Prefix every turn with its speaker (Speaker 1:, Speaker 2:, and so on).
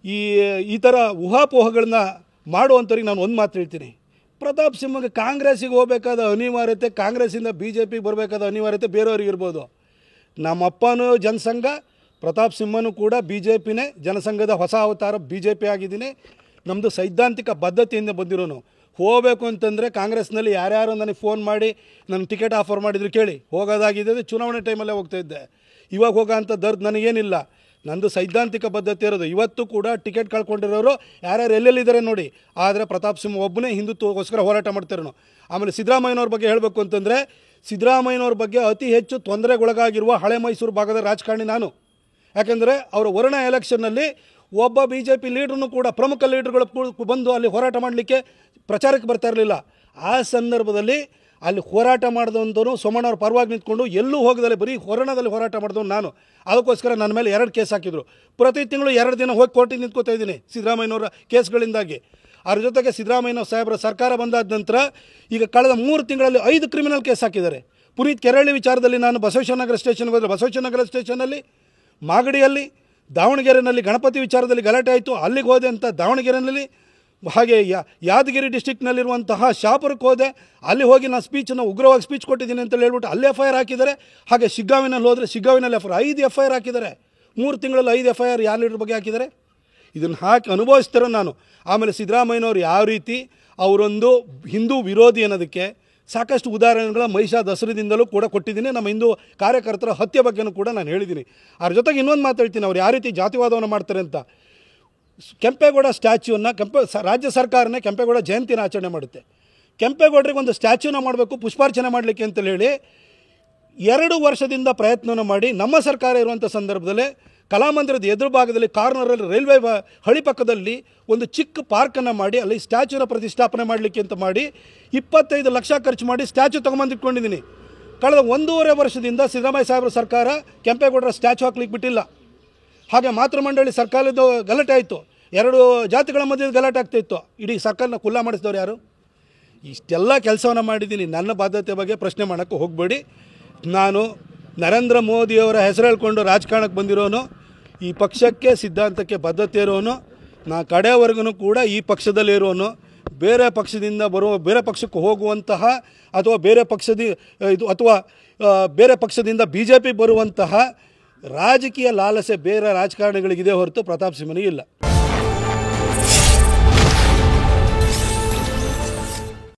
Speaker 1: ಈ ಈ ಥರ ಊಹಾಪೋಹಗಳನ್ನ ಮಾಡುವಂಥವ್ರಿಗೆ ನಾನು ಒಂದು ಮಾತು ಹೇಳ್ತೀನಿ. ಪ್ರತಾಪ್ ಸಿಂಹಗೆ ಕಾಂಗ್ರೆಸ್ಸಿಗೆ ಹೋಗಬೇಕಾದ ಅನಿವಾರ್ಯತೆ, ಕಾಂಗ್ರೆಸ್ಸಿಂದ ಬಿ ಜೆ ಪಿಗೆ ಬರಬೇಕಾದ ಅನಿವಾರ್ಯತೆ ಬೇರೆಯವ್ರಿಗೆ ಇರ್ಬೋದು. ನಮ್ಮಪ್ಪನೂ ಜನಸಂಘ, ಪ್ರತಾಪ್ ಸಿಂಹನೂ ಕೂಡ ಬಿ ಜೆ ಪಿನೇ, ಜನಸಂಘದ ಹೊಸ ಅವತಾರ ಬಿ ಜೆ ಪಿ ಆಗಿದ್ದೀನಿ. ನಮ್ಮದು ಸೈದ್ಧಾಂತಿಕ ಬದ್ಧತೆಯಿಂದ ಬಂದಿರೋನು. ಹೋಗಬೇಕು ಅಂತಂದರೆ ಕಾಂಗ್ರೆಸ್ನಲ್ಲಿ ಯಾರ್ಯಾರು ನನಗೆ ಫೋನ್ ಮಾಡಿ ನನ್ನ ಟಿಕೆಟ್ ಆಫರ್ ಮಾಡಿದ್ರು ಕೇಳಿ, ಹೋಗೋದಾಗಿದ್ದರೆ ಚುನಾವಣೆ ಟೈಮಲ್ಲೇ ಹೋಗ್ತಾಯಿದ್ದೆ. ಇವಾಗ ಹೋಗೋ ಅಂಥ ದರ್ದು ನನಗೇನಿಲ್ಲ. ನಂದು ಸೈದ್ಧಾಂತಿಕ ಬದ್ಧತೆ ಇರೋದು. ಇವತ್ತು ಕೂಡ ಟಿಕೆಟ್ ಕಳ್ಕೊಂಡಿರೋರು ಯಾರ್ಯಾರು ಎಲ್ಲೆಲ್ಲಿದ್ದಾರೆ ನೋಡಿ. ಆದರೆ ಪ್ರತಾಪ್ ಸಿಂಹ ಒಬ್ಬನೇ ಹಿಂದುತ್ವಗೋಸ್ಕರ ಹೋರಾಟ ಮಾಡ್ತಿರೋನು. ಆಮೇಲೆ ಸಿದ್ದರಾಮಯ್ಯನವ್ರ ಬಗ್ಗೆ ಹೇಳಬೇಕು ಅಂತಂದರೆ, ಸಿದ್ದರಾಮಯ್ಯನವ್ರ ಬಗ್ಗೆ ಅತಿ ಹೆಚ್ಚು ತೊಂದರೆಗೊಳಗಾಗಿರುವ ಹಳೆ ಮೈಸೂರು ಭಾಗದ ರಾಜಕಾರಣಿ ನಾನು. ಯಾಕೆಂದರೆ ಅವರ ವರ್ಣ ಎಲೆಕ್ಷನ್ನಲ್ಲಿ ಒಬ್ಬ ಬಿ ಜೆ ಪಿ ಲೀಡ್ರೂ ಕೂಡ, ಪ್ರಮುಖ ಲೀಡ್ರುಗಳು ಬಂದು ಅಲ್ಲಿ ಹೋರಾಟ ಮಾಡಲಿಕ್ಕೆ ಪ್ರಚಾರಕ್ಕೆ ಬರ್ತಾ ಇರಲಿಲ್ಲ. ಆ ಸಂದರ್ಭದಲ್ಲಿ ಅಲ್ಲಿ ಹೋರಾಟ ಮಾಡಿದಂಥವ್ರು ಸೋಮಣ್ಣವ್ರ ಪರವಾಗಿ ನಿಂತ್ಕೊಂಡು ಎಲ್ಲೂ ಹೋಗದಲ್ಲಿ ಬರೀ ಹೊರಣದಲ್ಲಿ ಹೋರಾಟ ಮಾಡಿದವನು ನಾನು. ಅದಕ್ಕೋಸ್ಕರ ನನ್ನ ಮೇಲೆ 2 ಕೇಸ್ ಹಾಕಿದರು. ಪ್ರತಿ ತಿಂಗಳು 2 ದಿನ ಹೋಗಿ ಕೋರ್ಟಿಗೆ ನಿಂತ್ಕೋತಾ ಇದ್ದೀನಿ ಸಿದ್ದರಾಮಯ್ಯನವರ ಕೇಸ್ಗಳಿಂದಾಗಿ. ಅದ್ರ ಜೊತೆಗೆ ಸಿದ್ದರಾಮಯ್ಯ ಸಾಹೇಬರ ಸರ್ಕಾರ ಬಂದಾದ ನಂತರ ಈಗ ಕಳೆದ 3 ತಿಂಗಳಲ್ಲಿ 5 ಕ್ರಿಮಿನಲ್ ಕೇಸ್ ಹಾಕಿದ್ದಾರೆ. ಪುನೀತ್ ಕೆರಳಿ ವಿಚಾರದಲ್ಲಿ ನಾನು ಬಸವೇಶ್ವರನಗರ ಸ್ಟೇಷನ್ಗೆ ಹೋದರೆ ಬಸವೇಶ್ವರನಗರ ಸ್ಟೇಷನಲ್ಲಿ, ಮಾಗಡಿಯಲ್ಲಿ, ದಾವಣಗೆರೆಯಲ್ಲಿ ಗಣಪತಿ ವಿಚಾರದಲ್ಲಿ ಗಲಾಟೆ ಆಯಿತು, ಅಲ್ಲಿಗೆ ಹೋದೆ ಅಂತ ದಾವಣಗೆರೆಯಲ್ಲಿ, ಹಾಗೆ ಯಾದಗಿರಿ ಡಿಸ್ಟಿಕ್ನಲ್ಲಿರುವಂತಹ ಶಾಪುರಕ್ಕೆ ಹೋದೆ, ಅಲ್ಲಿ ಹೋಗಿ ನಾನು ಸ್ಪೀಚನ್ನು ಉಗ್ರವಾಗಿ ಸ್ಪೀಚ್ ಕೊಟ್ಟಿದ್ದೀನಿ ಅಂತೇಳಿ ಹೇಳ್ಬಿಟ್ಟು ಅಲ್ಲಿ FIR ಹಾಕಿದ್ದಾರೆ. ಹಾಗೆ ಶಿಗ್ಗಾವಿನಲ್ಲಿ ಹೋದರೆ ಶಿಗ್ಗಾವಿನಲ್ಲಿ FIR 5 FIR ಹಾಕಿದ್ದಾರೆ. 3 ತಿಂಗಳಲ್ಲಿ 5 FIR ಯಾರ ಲೀಡ್ರ್ ಬಗ್ಗೆ ಹಾಕಿದ್ದಾರೆ. ಇದನ್ನು ಹಾಕಿ ಅನುಭವಿಸ್ತಾರೋ ನಾನು. ಆಮೇಲೆ ಸಿದ್ದರಾಮಯ್ಯನವ್ರು ಯಾವ ರೀತಿ ಅವರೊಂದು ಹಿಂದೂ ವಿರೋಧಿ ಅನ್ನೋದಕ್ಕೆ ಸಾಕಷ್ಟು ಉದಾಹರಣೆಗಳ ಮಹಿಷಾ ದಸರಾದಿಂದಲೂ ಕೂಡ ಕೊಟ್ಟಿದ್ದೀನಿ. ನಮ್ಮ ಹಿಂದೂ ಕಾರ್ಯಕರ್ತರ ಹತ್ಯೆ ಬಗ್ಗೆನೂ ಕೂಡ ನಾನು ಹೇಳಿದ್ದೀನಿ. ಅದ್ರ ಜೊತೆಗೆ ಇನ್ನೊಂದು ಮಾತು ಹೇಳ್ತೀನಿ, ಅವ್ರು ಯಾವ ರೀತಿ ಜಾತಿವಾದವನ್ನು ಮಾಡ್ತಾರೆ ಅಂತ. ಕೆಂಪೇಗೌಡ ಸ್ಟ್ಯಾಚ್ಯೂವನ್ನು ರಾಜ್ಯ ಸರ್ಕಾರನೇ ಕೆಂಪೇಗೌಡ ಜಯಂತಿನ ಆಚರಣೆ ಮಾಡುತ್ತೆ. ಕೆಂಪೇಗೌಡರಿಗೆ ಒಂದು ಸ್ಟ್ಯಾಚ್ಯೂನ ಮಾಡಬೇಕು ಪುಷ್ಪಾರ್ಚನೆ ಮಾಡಲಿಕ್ಕೆ ಅಂತೇಳಿ ಹೇಳಿ 2 ವರ್ಷದಿಂದ ಪ್ರಯತ್ನವನ್ನು ಮಾಡಿ ನಮ್ಮ ಸರ್ಕಾರ ಇರುವಂಥ ಸಂದರ್ಭದಲ್ಲಿ ಕಲಾಮಂದಿರದ ಎದುರು ಭಾಗದಲ್ಲಿ ಕಾರ್ನರಲ್ಲಿ ರೈಲ್ವೆ ಹಳಿ ಪಕ್ಕದಲ್ಲಿ ಒಂದು ಚಿಕ್ಕ ಪಾರ್ಕನ್ನು ಮಾಡಿ ಅಲ್ಲಿ ಸ್ಟ್ಯಾಚ್ಯೂನ ಪ್ರತಿಷ್ಠಾಪನೆ ಮಾಡಲಿಕ್ಕೆ ಅಂತ ಮಾಡಿ 25 ಲಕ್ಷ ಖರ್ಚು ಮಾಡಿ ಸ್ಟ್ಯಾಚ್ಯೂ ತೊಗೊಂಬಂದಿಟ್ಕೊಂಡಿದ್ದೀನಿ. ಕಳೆದ 1.5 ವರ್ಷದಿಂದ ಸಿದ್ದರಾಮಯ್ಯ ಸಾಹೇಬ್ರ ಸರ್ಕಾರ ಕೆಂಪೇಗೌಡರ ಸ್ಟ್ಯಾಚ್ಯೂ ಹಾಕ್ಲಿಕ್ಕೆ ಬಿಟ್ಟಿಲ್ಲ. ಹಾಗೆ ಮಾತೃಮಂಡಳಿ ಸರ್ಕಾರದ ಗಲಾಟೆ ಆಯಿತು, 2 ಜಾತಿಗಳ ಮಧ್ಯೆ ಗಲಾಟೆ ಆಗ್ತಾಯಿತ್ತು. ಇಡೀ ಸರ್ಕಾರನ ಕುಲ್ಲ ಮಾಡಿಸಿದವ್ರು ಯಾರು? ಇಷ್ಟೆಲ್ಲ ಕೆಲಸವನ್ನು ಮಾಡಿದ್ದೀನಿ. ನನ್ನ ಬಾಧ್ಯತೆ ಬಗ್ಗೆ ಪ್ರಶ್ನೆ ಮಾಡೋಕ್ಕೆ ಹೋಗಬೇಡಿ. ನಾನು ನರೇಂದ್ರ ಮೋದಿಯವರ ಹೆಸರು ಹೇಳ್ಕೊಂಡು ರಾಜಕಾರಣಕ್ಕೆ ಬಂದಿರೋನು, ಈ ಪಕ್ಷಕ್ಕೆ ಸಿದ್ಧಾಂತಕ್ಕೆ ಬದ್ಧತೆ ಇರೋನು, ನಾ ಕಡೆಯವರೆಗೂ ಕೂಡ ಈ ಪಕ್ಷದಲ್ಲಿ ಇರೋನು. ಬೇರೆ ಪಕ್ಷದಿಂದ ಬೇರೆ ಪಕ್ಷಕ್ಕೆ ಹೋಗುವಂತಹ ಅಥವಾ ಬೇರೆ ಪಕ್ಷದಿಂದ ಬಿ ಜೆ ಪಿ ಬರುವಂತಹ ರಾಜಕೀಯ ಲಾಲಸೆ ಬೇರೆ ರಾಜಕಾರಣಿಗಳಿಗಿದೆ ಹೊರತು ಪ್ರತಾಪ್ ಸಿಂಹನಿಗೆ ಇಲ್ಲ.